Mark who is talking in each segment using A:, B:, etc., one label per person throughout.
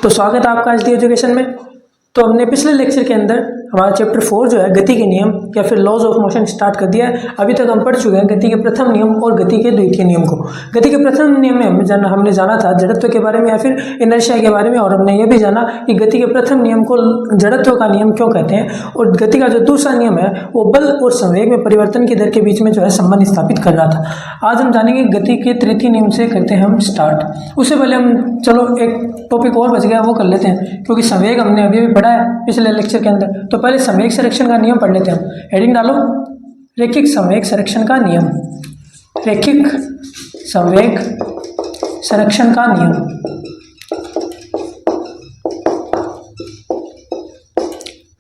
A: तो स्वागत है आपका आज दी एजुकेशन में। तो हमने पिछले लेक्चर के अंदर हमारा चैप्टर 4 जो है गति के नियम या फिर लॉज ऑफ मोशन स्टार्ट कर दिया है। अभी तक हम पढ़ चुके हैं गति के प्रथम नियम और गति के द्वितीय नियम को। गति के प्रथम नियम में हमने जाना था जड़त्व के बारे में या फिर इनर्शिया के बारे में, और हमने ये भी जाना कि गति के प्रथम नियम को जड़त्व का नियम क्यों कहते हैं, और गति का जो दूसरा नियम है वो बल और संवेग में परिवर्तन की दर के बीच में जो है संबंध स्थापित कर रहा था। आज हम जानेंगे गति के तृतीय नियम से करते हैं हम स्टार्ट। उससे पहले हम चलो एक टॉपिक और बच गया वो कर लेते हैं, क्योंकि संवेग हमने अभी भी पढ़ा है पिछले लेक्चर के अंदर। तो पहले संवेग संरक्षण का नियम पढ़ लेते हैं हम। हेडिंग डालो, रैखिक संवेग संरक्षण का नियम। रैखिक संवेग संरक्षण का नियम।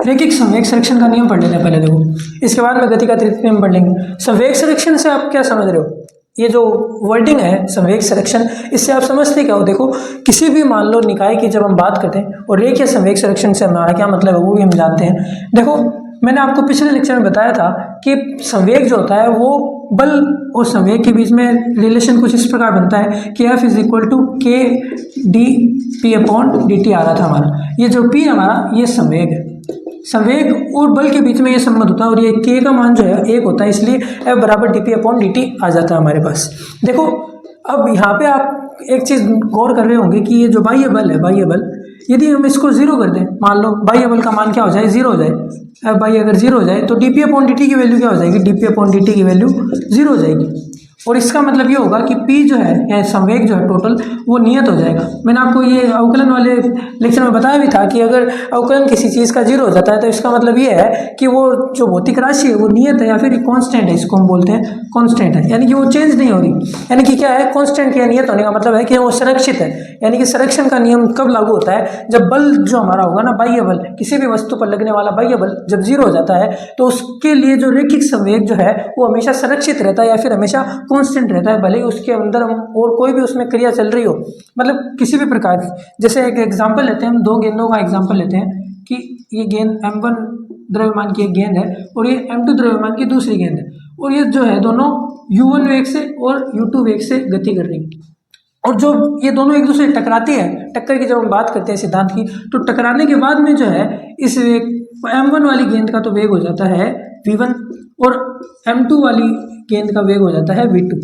A: रैखिक संवेग संरक्षण का नियम पढ़ लेते हैं पहले। देखो, इसके बाद में गति का तृतीय नियम पढ़ लेंगे। संवेग संरक्षण से आप क्या समझ रहे हो? ये जो वर्डिंग है संवेग संरक्षण, इससे आप समझते क्या हो? देखो, किसी भी मान लो निकाय की जब हम बात करते हैं और रेखीय संवेग संरक्षण से हमारा क्या मतलब है वो भी हम जानते हैं। देखो, मैंने आपको पिछले लेक्चर में बताया था कि संवेग जो होता है वो बल और संवेग के बीच में रिलेशन कुछ इस प्रकार बनता है कि F is equal to K D P upon D T आ रहा था हमारा। ये जो P हमारा ये संवेग है। संवेग और बल के बीच में ये संबंध होता है, और ये k का मान जो है 1 होता है, इसलिए F बराबर D P upon D T आ जाता है हमारे पास। देखो, अब यहाँ पे आप एक चीज़ गौर कर रहे होंगे कि ये जो बाह्य बल है, बाह्य बल, यदि हम इसको जीरो कर दें, मान लो बाह्य बल का मान क्या हो जाए, जीरो हो जाए। F बाह्य अगर जीरो हो जाए तो D P upon D T की वैल्यू क्या हो जाएगी? D P upon D T की वैल्यू जीरो हो जाएगी। और इसका मतलब ये होगा कि P जो है या संवेग जो है टोटल वो नियत हो जाएगा। मैंने आपको ये अवकलन वाले लेक्चर में बताया भी था कि अगर अवकलन किसी चीज़ का जीरो हो जाता है तो इसका मतलब ये है कि वो जो भौतिक राशि है वो नियत है या फिर कांस्टेंट है। इसको हम बोलते हैं कांस्टेंट है, यानी कि वो चेंज नहीं हो रही। यानी कि क्या है, कांस्टेंट या नियत होने का मतलब है कि वो संरक्षित है। यानी कि संरक्षण का नियम कब लागू होता है? जब बल जो हमारा होगा ना, बाह्य बल, किसी भी वस्तु पर लगने वाला बाह्य बल जब जीरो हो जाता है तो उसके लिए जो रैखिक संवेग जो है वो हमेशा संरक्षित रहता है या फिर हमेशा कांस्टेंट रहता है, भले ही उसके अंदर हम और कोई भी उसमें क्रिया चल रही हो। मतलब किसी भी प्रकार की, जैसे एक एग्जांपल लेते हैं हम, दो गेंदों का एग्जांपल लेते हैं कि ये गेंद m1 द्रव्यमान की एक गेंद है और ये m2 द्रव्यमान की दूसरी गेंद है, और ये जो है दोनों u1 वेग से और u2 वेग से गति कर रही है। और जो ये दोनों एक दूसरे से टकराती है, टक्कर की जब हम बात करते हैं सिद्धांत की, तो टकराने के बाद में जो है इस m1 वाली गेंद का तो वेग हो जाता है v1 और m2 वाली गेंद का वेग हो जाता है v2।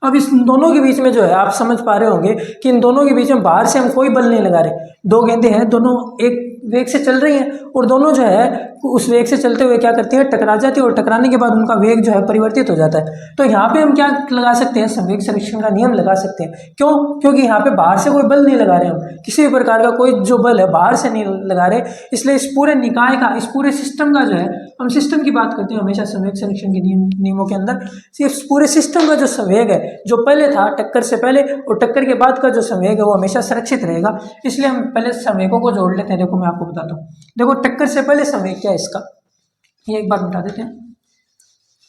A: अब इस दोनों के बीच में जो है आप समझ पा रहे होंगे कि इन दोनों के बीच में बाहर से हम कोई बल नहीं लगा रहे। दो गेंदें हैं, दोनों एक वेग से चल रही हैं और दोनों जो है उस वेग से चलते हुए क्या करती है, टकरा जाती है, और टकराने के बाद उनका वेग जो है परिवर्तित हो जाता है। तो यहाँ पे हम क्या लगा सकते हैं? संवेग संरक्षण का नियम लगा सकते हैं। क्यों? क्योंकि यहाँ पे बाहर से कोई बल नहीं लगा रहे, हम किसी भी प्रकार का कोई जो बल है बाहर से नहीं लगा रहे, इसलिए इस पूरे निकाय का, इस पूरे सिस्टम का जो है, हम सिस्टम की बात करते हैं हमेशा संवेग संरक्षण के नियमों के अंदर, सिर्फ पूरे सिस्टम का जो संवेग है जो पहले था टक्कर से पहले और टक्कर के बाद का जो संवेग है वो हमेशा संरक्षित रहेगा। इसलिए हम पहले संवेगों को जोड़ लेते हैं। देखो, मैं आपको बताता हूँ। देखो, टक्कर से पहले संवेग क्या है इसका, ये एक बार बता देते हैं।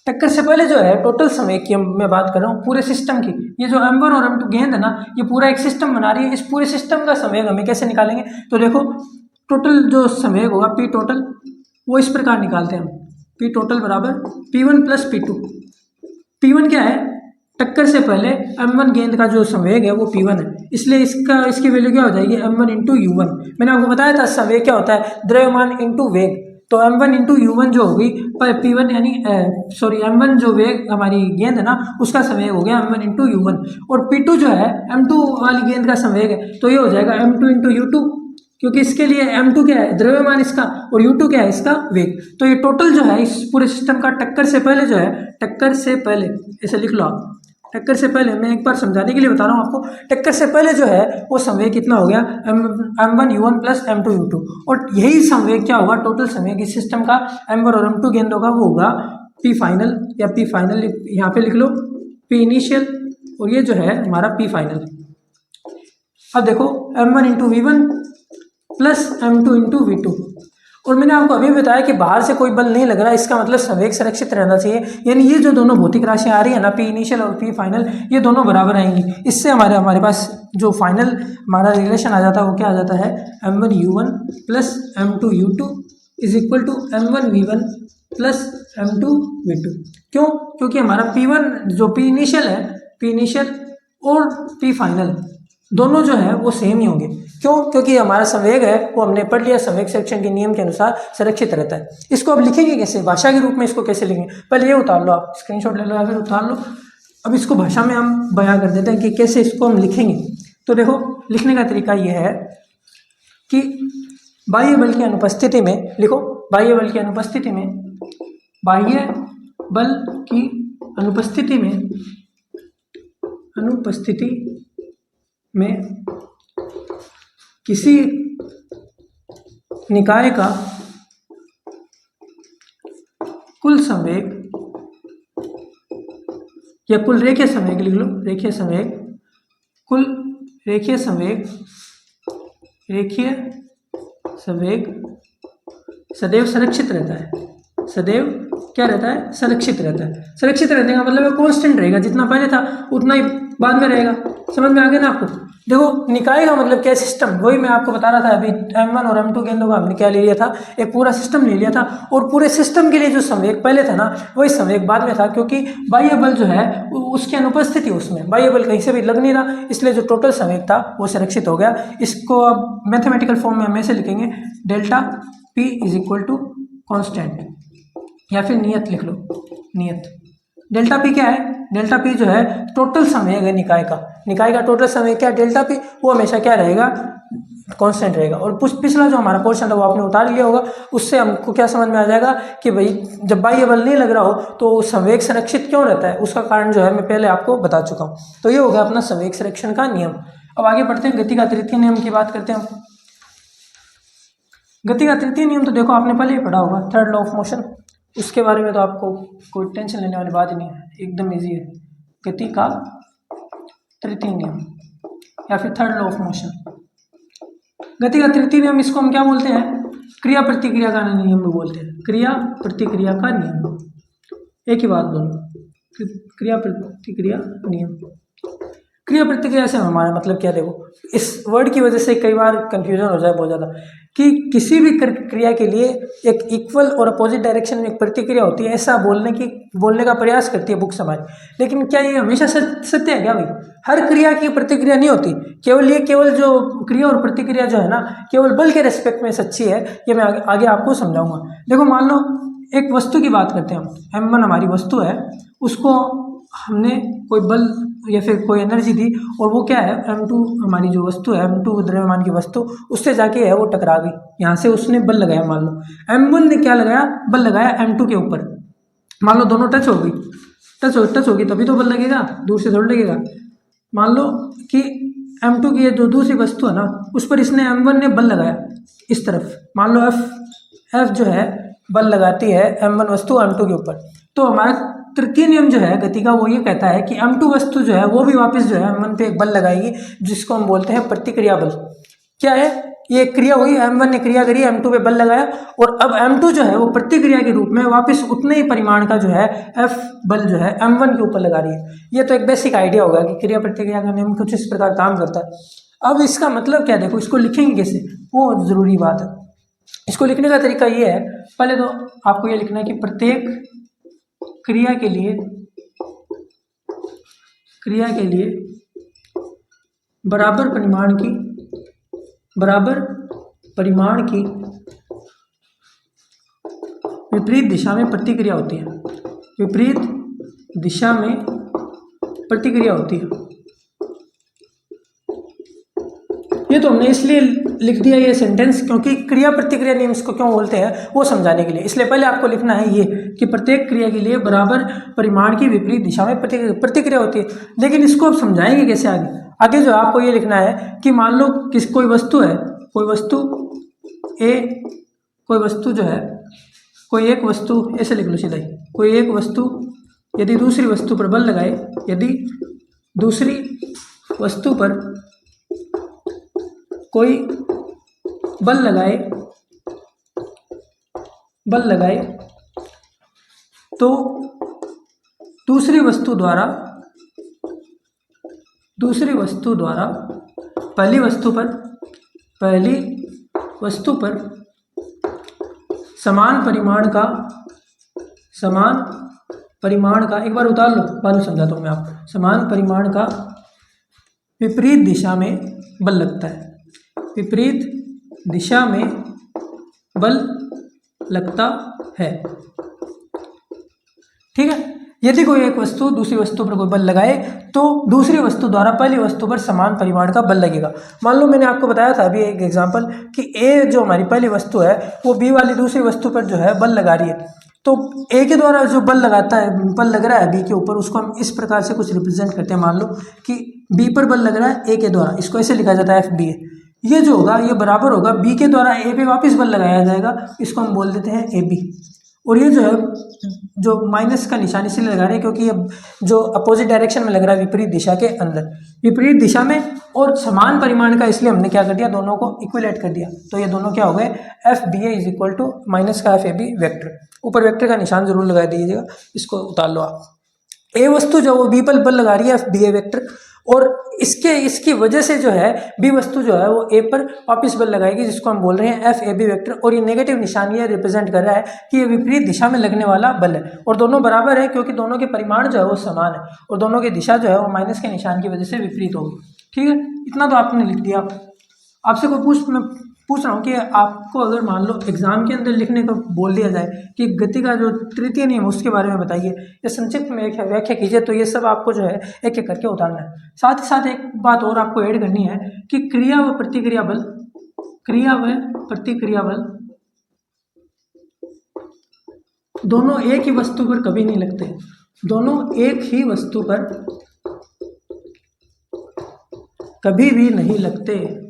A: टक्कर से पहले जो है टोटल संवेग की मैं बात कर रहा हूँ पूरे सिस्टम की। ये जो m1 और m2 गेंद है ना, ये पूरा एक सिस्टम बना रही है। इस पूरे सिस्टम का संवेग हमें कैसे निकालेंगे? तो देखो, टोटल जो संवेग होगा P टोटल, वो इस प्रकार निकालते हैं हम। P टोटल बराबर P1 प्लस P2। P1 क्या है? टक्कर से पहले m1 गेंद का जो संवेग है वो P1 है, इसलिए इसकी वैल्यू क्या हो जाएगी? m1 into u1। मैंने आपको बताया था संवेग क्या होता है, द्रव्यमान इंटू वेग। तो m1 इंटू u1 जो होगी P1 यानी m1 जो वेग हमारी गेंद है ना उसका संवेग हो गया m1 इंटू u1, और P2 जो है m2 वाली गेंद का संवेग है, तो ये हो जाएगा m2 इंटू u2, क्योंकि इसके लिए m2 क्या है? द्रव्यमान इसका, और u2 क्या है? इसका वेग। तो ये टोटल जो है इस पूरे सिस्टम का टक्कर से पहले जो है, टक्कर से पहले ऐसे लिख लो आप, टक्कर से पहले, मैं एक बार समझाने के लिए बता रहा हूँ आपको, टक्कर से पहले जो है वो संवेग कितना हो गया? m1 u1 plus m2 u2, और यही संवेग क्या होगा? टोटल संवेग इस सिस्टम का m1 और m2 गेंदों का वो होगा P फाइनल, या P फाइनल यहाँ पे लिख लो P इनिशियल, और ये जो है हमारा P फाइनल। अब देखो, m1 into v1 plus m2 into v2, और मैंने आपको अभी बताया कि बाहर से कोई बल नहीं लग रहा, इसका मतलब संवेग संरक्षित रहना चाहिए। यानी ये जो दोनों भौतिक राशियाँ आ रही है ना, P इनिशियल और P फाइनल, ये दोनों बराबर आएंगी। इससे हमारे पास जो फाइनल हमारा रिलेशन आ जाता है वो क्या आ जाता है? m1 u1 plus m2 u2 is equal to m1 v1 plus m2 v2। क्यों? क्योंकि हमारा P1 जो P इनिशियल है, P इनिशियल और P फाइनल दोनों जो है वो सेम ही होंगे। क्यों? क्योंकि हमारा संवेग है वो हमने पढ़ लिया, संवेग संरक्षण के नियम के अनुसार संरक्षित रहता है। इसको अब लिखेंगे कैसे, भाषा के रूप में इसको कैसे लिखेंगे? पहले ये उतार लो, आप स्क्रीनशॉट ले लो या फिर उतार लो। अब इसको भाषा में हम बयां कर देते हैं कि कैसे इसको हम लिखेंगे। तो देखो, लिखने का तरीका ये है कि बाह्य बल की अनुपस्थिति में, लिखो बाह्य बल की अनुपस्थिति में, बाह्य बल की अनुपस्थिति में किसी निकाय का कुल संवेग या कुल रेखीय संवेग, लिख लो रेखीय संवेग, कुल रेखीय संवेग सदैव संरक्षित रहता है। सदैव क्या रहता है? संरक्षित रहता है। संरक्षित रहने का मतलब है कांस्टेंट रहेगा, जितना पहले था उतना ही बाद में रहेगा। समझ में आ गया ना आपको? देखो, निकाय का मतलब क्या? सिस्टम। वही मैं आपको बता रहा था अभी, M1 और M2 केंद्रों का हमने क्या ले लिया था? एक पूरा सिस्टम ले लिया था, और पूरे सिस्टम के लिए जो संवेग पहले था ना, वही संवेग बाद में था, क्योंकि बाह्य बल जो है उसकी अनुपस्थिति, उसमें बाह्य बल कहीं से भी लग नहीं रहा, इसलिए जो टोटल संवेग था वो संरक्षित हो गया। इसको अब मैथमेटिकल फॉर्म में हम ऐसे लिखेंगे, delta P is equal to constant, या फिर नियत लिख लो, नियत। डेल्टा पी क्या है? डेल्टा पी जो है टोटल संवेग है निकाय का। निकाय का टोटल संवेग क्या है? Delta P. वो हमेशा क्या रहेगा? कांस्टेंट रहेगा। और पिछला जो हमारा पोर्शन था वो आपने उतार लिया होगा, उससे हमको क्या समझ में आ जाएगा कि भाई जब बाह्य बल नहीं लग रहा हो तो संवेग संरक्षित क्यों रहता है, उसका कारण जो है मैं पहले आपको बता चुका हूँ। तो ये हो गया अपना संवेग संरक्षण का नियम। अब आगे बढ़ते हैं, गति का तृतीय नियम की बात करते हैं। गति का तृतीय नियम तो देखो आपने पहले ही पढ़ा होगा, थर्ड लॉ ऑफ मोशन। उसके बारे में तो आपको कोई टेंशन लेने वाली बात ही नहीं है, एकदम इजी है। गति का तृतीय नियम या फिर थर्ड लॉ ऑफ मोशन। गति का तृतीय नियम, इसको हम क्या बोलते हैं? क्रिया प्रतिक्रिया का नियम भी बोलते हैं। क्रिया प्रतिक्रिया का नियम, एक ही बात बोलो, क्रिया प्रतिक्रिया नियम। क्रिया प्रतिक्रिया से हमारा मतलब क्या? देखो, इस वर्ड की वजह से कई बार कंफ्यूजन हो जाए बहुत ज़्यादा, कि किसी भी क्रिया के लिए एक इक्वल और अपोजिट डायरेक्शन में एक प्रतिक्रिया होती है, ऐसा बोलने का प्रयास करती है बुक्स हमारी। लेकिन क्या ये हमेशा सत्य है क्या भाई? हर क्रिया की प्रतिक्रिया नहीं होती। केवल जो क्रिया और प्रतिक्रिया जो है ना, केवल बल के रेस्पेक्ट में सच्ची है। ये मैं आगे आपको समझाऊंगा। देखो, मान लो एक वस्तु की बात करते हैं हम, M1 हमारी वस्तु है, उसको हमने कोई बल या फिर कोई एनर्जी दी, और वो क्या है? M2 हमारी जो वस्तु है, M2 द्रव्यमान की वस्तु, उससे जाके है वो टकरा गई, यहाँ से उसने बल लगाया। मान लो M1 ने क्या लगाया? बल लगाया M2 के ऊपर। मान लो दोनों टच हो गई, टच होगी तभी तो बल लगेगा, दूर से थोड़ा लगेगा। मान लो कि M2 की जो दूसरी वस्तु है ना, उस पर इसने M1 ने बल लगाया इस तरफ। मान लो F जो है बल लगाती है M1 वस्तु M2 के ऊपर। तो हमारा तृतीय नियम जो है गति का, वो ये कहता है कि M2 वस्तु जो है वो भी वापस जो है M1 पे एक बल लगाएगी, जिसको हम बोलते हैं प्रतिक्रिया बल। क्या है? ये क्रिया हुई, M1 ने क्रिया करी, M2 पे बल लगाया, और अब M2 जो है वो प्रतिक्रिया के रूप में वापस उतने ही परिमाण का जो है F बल जो है M1 के ऊपर लगा रही है। ये तो एक बेसिक आइडिया होगा कि क्रिया प्रतिक्रिया का नियम कुछ इस प्रकार काम करता है। अब इसका मतलब क्या? देखो, इसको लिखेंगे कैसे, वो जरूरी बात है। इसको लिखने का तरीका ये है, पहले तो आपको ये लिखना है कि प्रत्येक क्रिया के लिए बराबर परिमाण की विपरीत दिशा में प्रतिक्रिया होती है। विपरीत दिशा में प्रतिक्रिया होती है। ये तो हमने इसलिए लिख दिया ये सेंटेंस, क्योंकि क्रिया प्रतिक्रिया नियम इसको क्यों बोलते हैं वो समझाने के लिए। इसलिए पहले आपको लिखना है ये कि प्रत्येक क्रिया के लिए बराबर परिमाण की विपरीत दिशा में प्रतिक्रिया होती है। लेकिन इसको आप समझाएंगे कैसे आगे जो आपको ये लिखना है कि मान लो कोई वस्तु है, कोई वस्तु ए, कोई वस्तु जो है, कोई एक वस्तु, ऐसे लिख लो सीधा ही, कोई एक वस्तु यदि दूसरी वस्तु पर बल लगाए, यदि दूसरी वस्तु पर कोई बल लगाए तो दूसरी वस्तु द्वारा पहली वस्तु पर समान परिमाण का एक बार उतार लो, बाद में समझाता हूँ मैं आपको। समान परिमाण का विपरीत दिशा में बल लगता है। विपरीत दिशा में बल लगता है। ठीक है, यदि कोई एक वस्तु दूसरी वस्तु पर कोई बल लगाए तो दूसरी वस्तु द्वारा पहली वस्तु पर समान परिमाण का बल लगेगा। मान लो मैंने आपको बताया था अभी एक एग्जांपल कि ए जो हमारी पहली वस्तु है वो बी वाली दूसरी वस्तु पर जो है बल लगा रही है, तो ए के द्वारा जो बल लगाता है, बल लग रहा है बी के ऊपर, उसको हम इस प्रकार से कुछ रिप्रेजेंट करते हैं। मान लो कि बी पर बल लग रहा है ए के द्वारा, इसको ऐसे लिखा जाता है एफ बी ए। ये जो होगा ये बराबर होगा बी के द्वारा ए पे वापस बल लगाया जाएगा, इसको हम बोल देते हैं ए बी। और ये जो है जो माइनस का निशान इसलिए लगा रहे हैं क्योंकि ये जो अपोजिट डायरेक्शन में लग रहा है विपरीत दिशा के अंदर, विपरीत दिशा में, और समान परिमाण का, इसलिए हमने क्या कर दिया, दोनों को इक्विलेट कर दिया। तो ये दोनों क्या हो गए, F B A is equal to minus का एफ ए बी वेक्टर। ऊपर वेक्टर का निशान जरूर लगा दीजिएगा, इसको उतार लो आप। ए वस्तु जो वो बी पर बल लगा रही है एफ बी ए वेक्टर, और इसकी वजह से जो है बी वस्तु जो है वो ए पर वापस बल लगाएगी, जिसको हम बोल रहे हैं एफ ए बी वेक्टर। और ये नेगेटिव निशान ये रिप्रेजेंट कर रहा है कि ये विपरीत दिशा में लगने वाला बल है, और दोनों बराबर है क्योंकि दोनों के परिमाण जो है वो समान है, और दोनों की दिशा जो है वो माइनस के निशान की वजह से विपरीत होगी। ठीक है, इतना तो आपने लिख दिया। आपसे कोई मैं पूछ रहा हूँ कि आपको अगर मान लो एग्जाम के अंदर लिखने को बोल दिया जाए कि गति का जो तृतीय नियम उसके बारे में बताइए या संक्षिप्त में व्याख्या कीजिए, तो ये सब आपको जो है एक एक करके उतारना है। साथ ही साथ एक बात और आपको ऐड करनी है कि क्रिया व प्रतिक्रिया बल, क्रिया व प्रतिक्रिया बल दोनों एक ही वस्तु पर कभी नहीं लगते, दोनों एक ही वस्तु पर कभी भी नहीं लगते।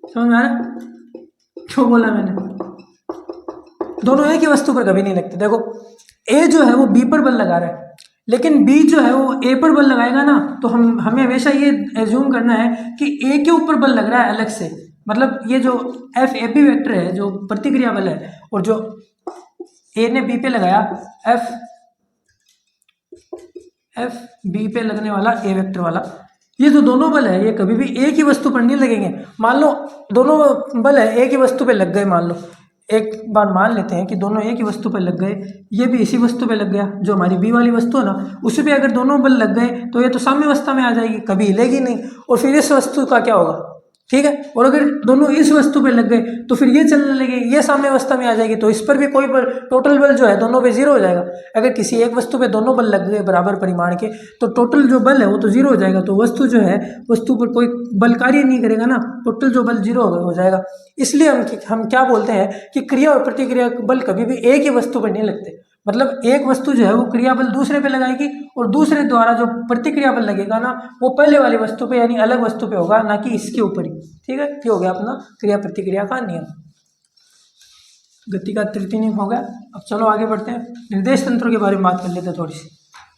A: समझ में आ रहा है क्यों बोला मैंने, दोनों एक ही वस्तु पर कभी नहीं लगते। देखो ए जो है वो बी पर बल लगा रहा है, लेकिन बी जो है वो ए पर बल लगाएगा ना, तो हमें हमेशा ये एज्यूम करना है कि ए के ऊपर बल लग रहा है अलग से। मतलब ये जो एफ ए बी वेक्टर है जो प्रतिक्रिया बल है, और जो ए ने बी पे लगाया एफ बी पे लगने वाला ए वेक्टर वाला, ये जो दोनों बल है ये कभी भी एक ही वस्तु पर नहीं लगेंगे। मान लो दोनों बल है एक ही वस्तु पे लग गए, मान लो एक बार मान लेते हैं कि दोनों एक ही वस्तु पे लग गए, ये भी इसी वस्तु पे लग गया जो हमारी बी वाली वस्तु है ना, उसी पे अगर दोनों बल लग गए तो ये तो साम्य अवस्था में आ जाएगी, कभी हिलेगी नहीं। और फिर इस वस्तु का क्या होगा, ठीक है, और अगर दोनों इस वस्तु पे लग गए तो फिर ये चलने लगे, ये साम्य अवस्था में आ जाएगी, तो इस पर भी कोई बल, टोटल बल जो है दोनों पे जीरो हो जाएगा। अगर किसी एक वस्तु पे दोनों बल लग गए बराबर परिमाण के, तो टोटल जो बल है वो तो जीरो हो जाएगा, तो वस्तु जो है वस्तु पर कोई बल कार्य नहीं करेगा ना, टोटल जो बल जीरो हो जाएगा। इसलिए हम क्या बोलते हैं कि क्रिया और प्रतिक्रिया बल कभी भी एक ही वस्तु पर नहीं लगते। मतलब एक वस्तु जो है वो क्रिया बल दूसरे पे लगाएगी, और दूसरे द्वारा जो प्रतिक्रिया बल लगेगा ना वो पहले वाली वस्तु पे यानी अलग वस्तु पे होगा, ना कि इसके ऊपर ही। ठीक है, ये हो गया अपना क्रिया प्रतिक्रिया का नियम, गति का तृतीय नियम हो गया। अब चलो आगे बढ़ते हैं, निर्देश तंत्रों के बारे में बात कर लेते हैं थोड़ी सी,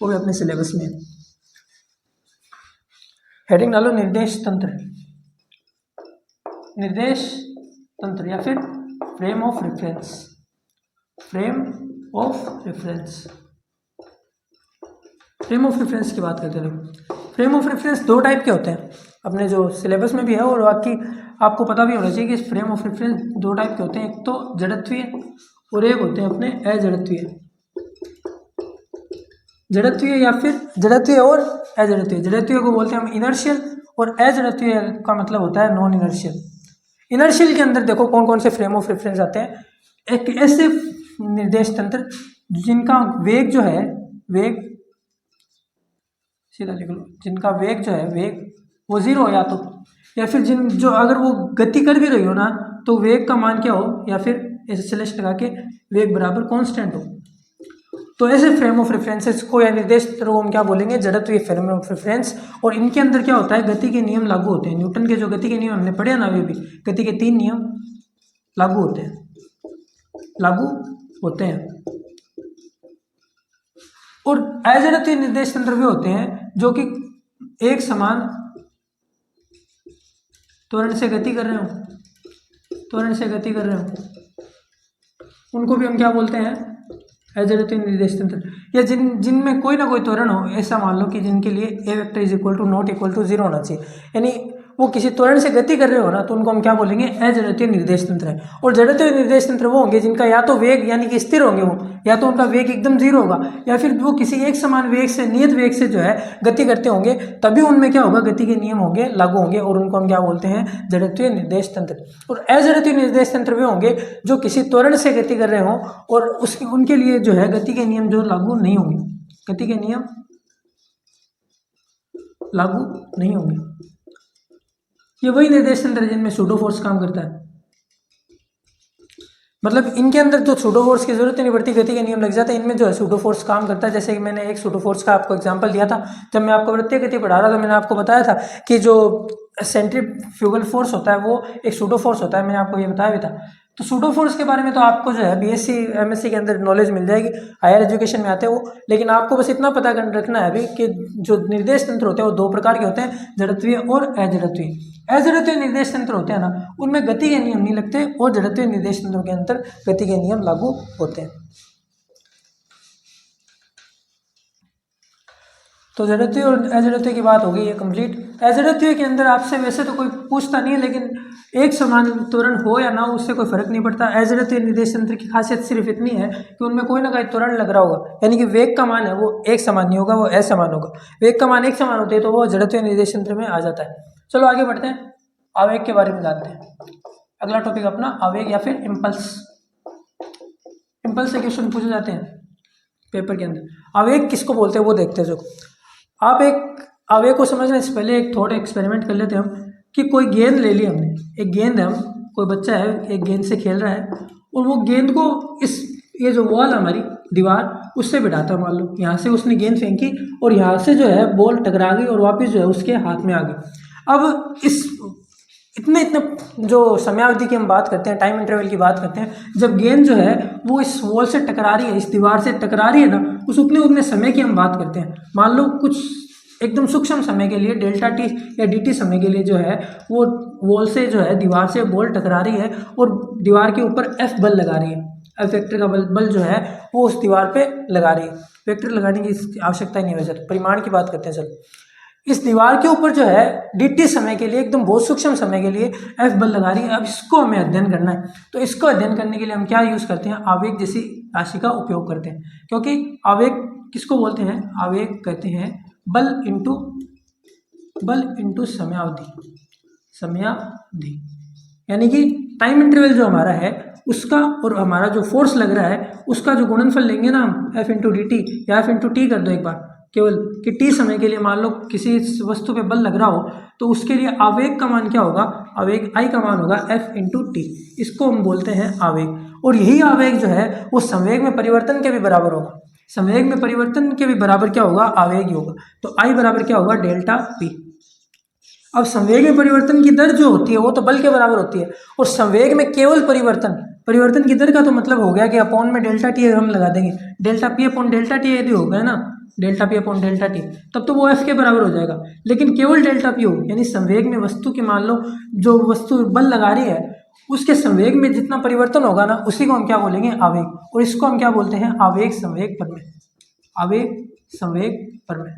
A: वो भी अपने सिलेबस में। हेडिंग डालो निर्देश तंत्र, निर्देश तंत्र या फिर frame of reference, frame of reference. Frame of reference की बात करते हैं। फ्रेम ऑफ रेफरेंस दो टाइप के होते हैं, अपने जो सिलेबस में भी है और बाकी आपको पता भी होना चाहिए कि फ्रेम ऑफ रेफरेंस दो टाइप के होते हैं, एक तो जड़त्वीय और एक होते हैं अपने अजड़त्वीय। जड़त्वीय या फिर जड़त्वीय और अजड़त्वीय, जड़त्वीय को बोलते हैं हम इनर्शियल, और अजड़त्वीय का मतलब होता है नॉन इनर्शियल। इनर्शियल के अंदर देखो कौन कौन से फ्रेम ऑफ रेफरेंस आते हैं। एक ऐसे निर्देश तंत्र जिनका वेग जो है, वेग सीधा लिख लो, जिनका वेग जो है वेग वो जीरो हो, या फिर जो अगर वो गति कर भी रही हो ना तो वेग का मान क्या हो, या फिर ऐसे स्लैश लगा के वेग बराबर कांस्टेंट हो। तो ऐसे फ्रेम ऑफ रेफरेंसेस को या निर्देश तंत्र को हम क्या बोलेंगे, जड़त्वीय फ्रेम ऑफ रेफरेंस। और इनके अंदर क्या होता है, गति के नियम लागू होते हैं। न्यूटन के जो गति के नियम हमने पढ़े ना, वे भी गति के 3 नियम लागू होते हैं, लागू होते हैं। और अजड़त्वीय निर्देश तंत्र वे होते हैं जो कि एक समान त्वरण से गति कर रहे हो, त्वरण से गति कर रहे हो, उनको भी हम क्या बोलते हैं, अजड़त्वीय निर्देश तंत्र। या जिनमें कोई ना कोई त्वरण हो, ऐसा मान लो कि जिनके लिए A vector is equal to not equal to zero होना चाहिए, यानी वो किसी त्वरण से गति कर रहे हो ना, तो उनको हम क्या बोलेंगे, अजड़त्वीय निर्देश तंत्र है। और जड़त्वीय निर्देश तंत्र वो होंगे जिनका या तो वेग यानी कि स्थिर होंगे वो, या तो उनका वेग एकदम जीरो होगा, या फिर वो किसी एक समान वेग से, नियत वेग से जो है गति करते होंगे, तभी उनमें क्या होगा, गति के नियम होंगे, लागू होंगे, और उनको हम क्या बोलते हैं, जड़त्वीय निर्देश तंत्र। और अजड़त्वीय निर्देश तंत्र वे होंगे जो किसी त्वरण से गति कर रहे हों और उसके उनके लिए जो है गति के नियम जो लागू नहीं होंगे, गति के नियम लागू नहीं होंगे। ये वही निर्देश तंत्र है जिनमें सूडो फोर्स काम करता है, मतलब इनके अंदर जो सूडो फोर्स की जरूरत नहीं पड़ती, गति के नियम लग जाते हैं, इनमें जो है सूडो फोर्स काम करता है। जैसे कि मैंने एक सूडो फोर्स का आपको एग्जांपल दिया था, जब मैं आपको वृत्तीय गति पढ़ा रहा था, मैंने आपको बताया था कि जो सेंट्रीफ्यूगल फोर्स होता है वो एक सूडो फोर्स होता है, मैंने आपको ये बताया भी था। तो सूडो फोर्स के बारे में तो आपको जो है बीएससी एमएससी के अंदर नॉलेज मिल जाएगी, हायर एजुकेशन में आते हैं वो, लेकिन आपको बस इतना पता रखना है अभी कि जो निर्देश तंत्र होते हैं वो दो प्रकार के होते हैं, जड़त्वीय और अजड़त्वीय। अजड़त्वीय निर्देश तंत्र होते हैं ना, उनमें गति के नियम नहीं लगते, और जड़त्वीय निर्देश तंत्रों के अंदर गति के नियम लागू होते हैं। तो जड़त्वीय और अजड़त्वीय की बात हो गई है कंप्लीट। अजड़त्वीय के अंदर आपसे वैसे तो कोई पूछता नहीं है, लेकिन एक समान त्वरण हो या ना हो उससे कोई फर्क नहीं पड़ता। अजड़त्वीय निर्देश तंत्र की खासियत सिर्फ इतनी है कि उनमें कोई ना कोई त्वरण लग रहा होगा, यानी कि वेग का मान है वो एक समान नहीं होगा, वो असमान होगा। वेग का मान एक समान होते हैं तो वो जड़त्वीय निर्देश तंत्र में आ जाता है। चलो आगे बढ़ते हैं, आवेग के बारे में जानते हैं। अगला टॉपिक अपना आवेग या फिर इम्पल्स। इम्पल्स से क्वेश्चन पूछे जाते हैं पेपर के अंदर। आवेग किसको बोलते हैं वो देखते हैं। जो आप एक आवेग को समझने से पहले एक थोड़ा एक्सपेरिमेंट कर लेते हैं हम, कि कोई गेंद ले ली हमने, एक गेंद है, हम कोई बच्चा है एक गेंद से खेल रहा है, और वो गेंद को इस ये जो वॉल हमारी दीवार उससे बिठाता है। मान लो यहाँ से उसने गेंद फेंकी और यहाँ से जो है बॉल टकरा गई और वापस जो है उसके हाथ में आ गई। अब इस इतने जो समयावधि की हम बात करते हैं, टाइम इंटरवल की बात करते हैं, जब गेंद जो है वो इस वॉल से टकरा रही है, इस दीवार से टकरा रही है ना, उस उतने समय की हम बात करते हैं। मान लो कुछ एकदम सूक्ष्म समय के लिए, डेल्टा टी या डी टी समय के लिए जो है वो वॉल से जो है दीवार से बॉल टकरा रही है और दीवार के ऊपर एफ बल लगा रही है। एफ वेक्टर का बल जो है वो उस दीवार पे लगा रही है। वेक्टर लगाने की आवश्यकता ही नहीं वैसे, परिमाण की बात करते हैं। चलो, इस दीवार के ऊपर जो है dt समय के लिए, एकदम बहुत सूक्ष्म समय के लिए एफ बल लगा रही है। अब इसको हमें अध्ययन करना है, तो इसको अध्ययन करने के लिए हम क्या यूज करते हैं, आवेग जैसी राशि का उपयोग करते हैं। क्योंकि आवेग किसको बोलते हैं, आवेग कहते हैं बल इंटू समयावधि, यानी कि टाइम इंटरवल जो हमारा है उसका और हमारा जो फोर्स लग रहा है उसका जो गुणनफल लेंगे ना हम, एफ इंटू डी टी या एफ इंटू टी कर दो एक बार, केवल कि टी समय के लिए मान लो किसी वस्तु पे बल लग रहा हो, तो उसके लिए आवेग का मान क्या होगा, आवेग आई का मान होगा एफ इंटू टी। इसको हम बोलते हैं आवेग। और यही आवेग जो है वो संवेग में परिवर्तन के भी बराबर होगा। संवेग में परिवर्तन के भी बराबर क्या होगा, आवेग ही होगा। तो आई बराबर क्या होगा, डेल्टा पी। अब संवेग में परिवर्तन की दर जो होती है वो तो बल के बराबर होती है, और संवेग में केवल परिवर्तन की दर का तो मतलब हो गया कि अपॉन में डेल्टा टी हम लगा देंगे। Delta P upon delta T यदि हो गया ना, delta P upon delta T, तब तो वो एफ के बराबर हो जाएगा। लेकिन केवल डेल्टा पी हो, यानी संवेग में वस्तु की, मान लो जो वस्तु बल लगा रही है उसके संवेग में जितना परिवर्तन होगा ना, उसी को हम क्या बोलेंगे, आवेग। और इसको हम क्या बोलते हैं, आवेग संवेग प्रमेय। आवेग संवेग प्रमेय।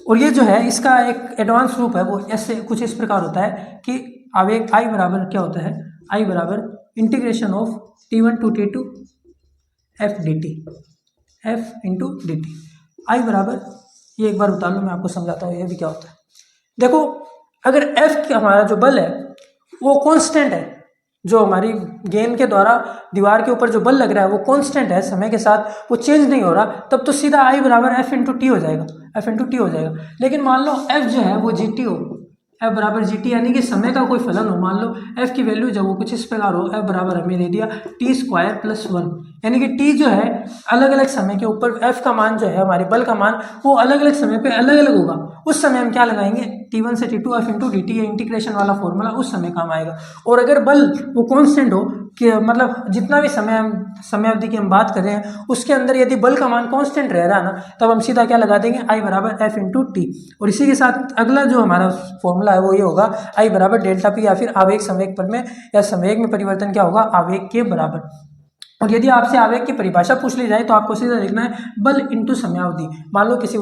A: और ये जो है इसका एक एडवांस रूप है, वो ऐसे कुछ इस प्रकार होता है कि आवेग आई बराबर क्या होता है, आई बराबर integration of T1 to T2 F D T, F into D T. I बराबर, ये एक बार उतार लो, मैं आपको समझाता हूँ ये भी क्या होता है। देखो, अगर एफ का हमारा जो बल है वो कांस्टेंट है, जो हमारी गेंद के द्वारा दीवार के ऊपर जो बल लग रहा है वो कांस्टेंट है, समय के साथ वो चेंज नहीं हो रहा, तब तो सीधा आई बराबर एफ इंटू टी हो जाएगा, एफ इंटू टी हो जाएगा। लेकिन मान लो एफ जो है वो जी टी हो, एफ बराबर जी टी, यानी कि समय का कोई फलन हो। मान लो एफ की वैल्यू जब वो कुछ इस प्रकार हो, एफ बराबर हमें दे दिया टी स्क्वायर प्लस 1, यानी कि टी जो है अलग अलग समय के ऊपर एफ का मान जो है, हमारे बल का मान, वो अलग अलग समय पे अलग अलग होगा। उस समय हम क्या लगाएंगे, T1 से T2 F into D T, या इंटीग्रेशन वाला फॉर्मूला उस समय काम आएगा। और अगर बल वो कांस्टेंट हो, कि मतलब जितना भी समयावधि की हम बात कर रहे हैं उसके अंदर यदि बल का मान कांस्टेंट रह रहा है ना, तब हम सीधा क्या लगा देंगे, आई बराबर एफ इंटू टी। और इसी के साथ अगला जो हमारा फॉर्मूला है वो ये होगा, आई बराबर डेल्टा पी, या फिर आवेग संवेग प्रमेय, या संवेग में परिवर्तन क्या होगा, आवेग के बराबर। और यदि आपसे आवेग की परिभाषा पूछ ली जाए तो आपको सीधा लिखना है बल इंटू समयावधि। मान लो किसी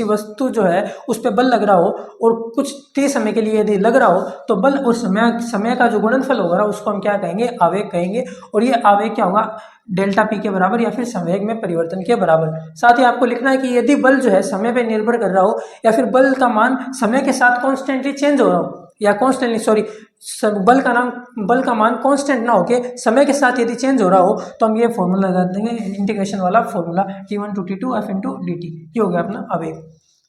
A: वस्तु जो है उस पर बल लग रहा हो और कुछ t समय के लिए यदि लग रहा हो तो बल और समय का जो गुणनफल होगा उसको हम क्या कहेंगे, आवेग कहेंगे। और ये आवेग क्या होगा, डेल्टा पी के बराबर या फिर संवेग में परिवर्तन के बराबर। साथ ही आपको लिखना है कि यदि बल जो है समय पर निर्भर कर रहा हो या फिर बल का मान समय के साथ कॉन्स्टेंटली चेंज हो रहा हो या बल का मान कांस्टेंट ना होके समय के साथ यदि चेंज हो रहा हो तो हम ये फॉर्मूला लगा देंगे, इंटीग्रेशन वाला formula T1 to T2 F into dt। ये हो गया अपना आवेग।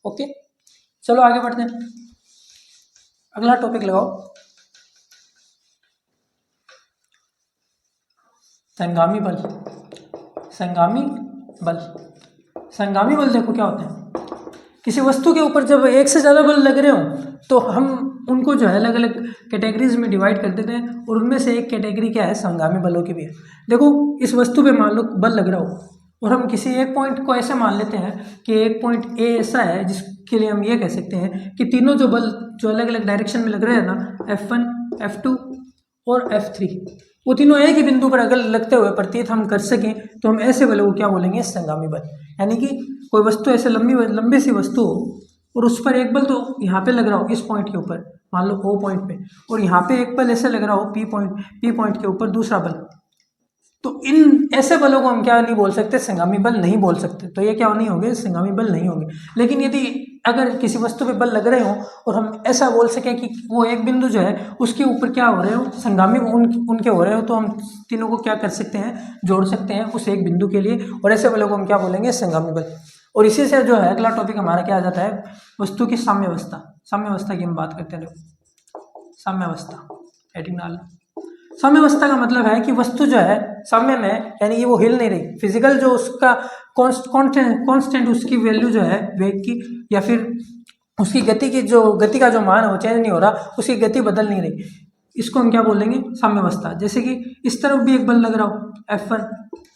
A: ओके, चलो आगे बढ़ते हैं, अगला टॉपिक लगाओ, संगामी बल। संगामी बल, संगामी बल देखो क्या होते हैं, किसी वस्तु के ऊपर जब एक से ज़्यादा बल लग रहे हो तो हम उनको जो है अलग अलग कैटेगरीज में डिवाइड कर देते हैं और उनमें से एक कैटेगरी क्या है, संगामी बलों की भी है। देखो इस वस्तु पे मान लो बल लग रहा हो और हम किसी एक पॉइंट को ऐसे मान लेते हैं कि एक पॉइंट ए ऐसा है जिसके लिए हम ये कह सकते हैं कि तीनों जो बल जो अलग अलग डायरेक्शन में लग रहे हैं ना, F1, F2 और F3, वो तीनों एक ही बिंदु पर अगर लगते हुए प्रतीत हम कर सकें तो हम ऐसे बलों को क्या बोलेंगे, संगामी बल। यानी कि कोई वस्तु ऐसे लंबी सी वस्तु हो और उस पर एक बल तो यहाँ पे लग रहा हो इस पॉइंट के ऊपर, मान लो O पॉइंट पे, और यहाँ पे एक बल ऐसे लग रहा हो P पॉइंट के ऊपर दूसरा बल, तो इन ऐसे बलों को हम क्या नहीं बोल सकते, संगामी बल नहीं बोल सकते। तो ये क्या नहीं होंगे, संगामी बल नहीं होंगे। लेकिन यदि अगर किसी वस्तु पे बल लग रहे हो और हम ऐसा बोल सकें कि वो एक बिंदु जो है उसके ऊपर क्या हो रहे हो, संगामी उनके हो रहे हो, तो हम तीनों को क्या कर सकते हैं, जोड़ सकते हैं उस एक बिंदु के लिए, और ऐसे बलों को हम क्या बोलेंगे, संगामी बल। और इसी से जो है अगला टॉपिक हमारा क्या आ जाता है, वस्तु की साम्यावस्था। साम्यावस्था की हम बात करते हैं। साम्यावस्था, हेडिंग डालना। साम्यावस्था का मतलब है कि वस्तु जो है साम्य में, यानी कि वो हिल नहीं रही, फिजिकल जो उसका कांस्टेंट उसकी वैल्यू जो है वेग की या फिर उसकी गति का जो मान है वो चेंज नहीं हो रहा, उसकी गति बदल नहीं रही, इसको हम क्या बोलेंगे, साम्यावस्था। जैसे कि इस तरफ भी एक बल लग रहा हो F1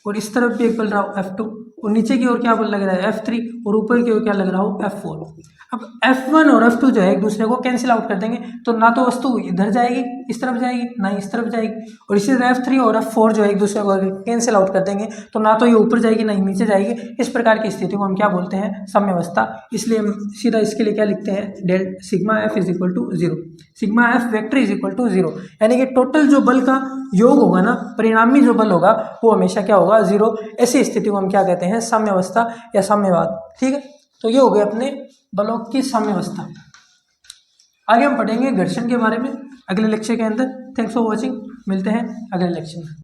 A: और इस तरफ भी एक बल रहा हो F2 और नीचे की ओर क्या बल लग रहा है F3 और ऊपर की ओर क्या लग रहा हो F4। अब F1 और F2 जो है एक दूसरे को कैंसिल आउट कर देंगे, तो ना तो वस्तु इधर जाएगी इस तरफ जाएगी, ना इस तरफ जाएगी। और इसी तरह F3 और F4 जो है एक दूसरे को कैंसिल आउट कर देंगे, तो ना तो ये ऊपर जाएगी ना ही नीचे जाएगी। इस प्रकार की स्थिति को हम क्या बोलते हैं, साम्यावस्था। इसलिए हम सीधा इसके लिए क्या लिखते हैं, del sigma F is equal to 0, sigma F vector is equal to 0, यानी कि टोटल जो बल का योग होगा ना, परिणामी जो बल होगा वो हमेशा क्या होगा, 0। ऐसी स्थिति को हम क्या कहते हैं, साम्यावस्था या साम्यवाद। ठीक है, तो ये हो गए अपने बलों की साम्यावस्था। आगे हम पढ़ेंगे घर्षण के बारे में अगले लेक्चर के अंदर। थैंक्स फॉर वॉचिंग, मिलते हैं अगले लेक्चर में।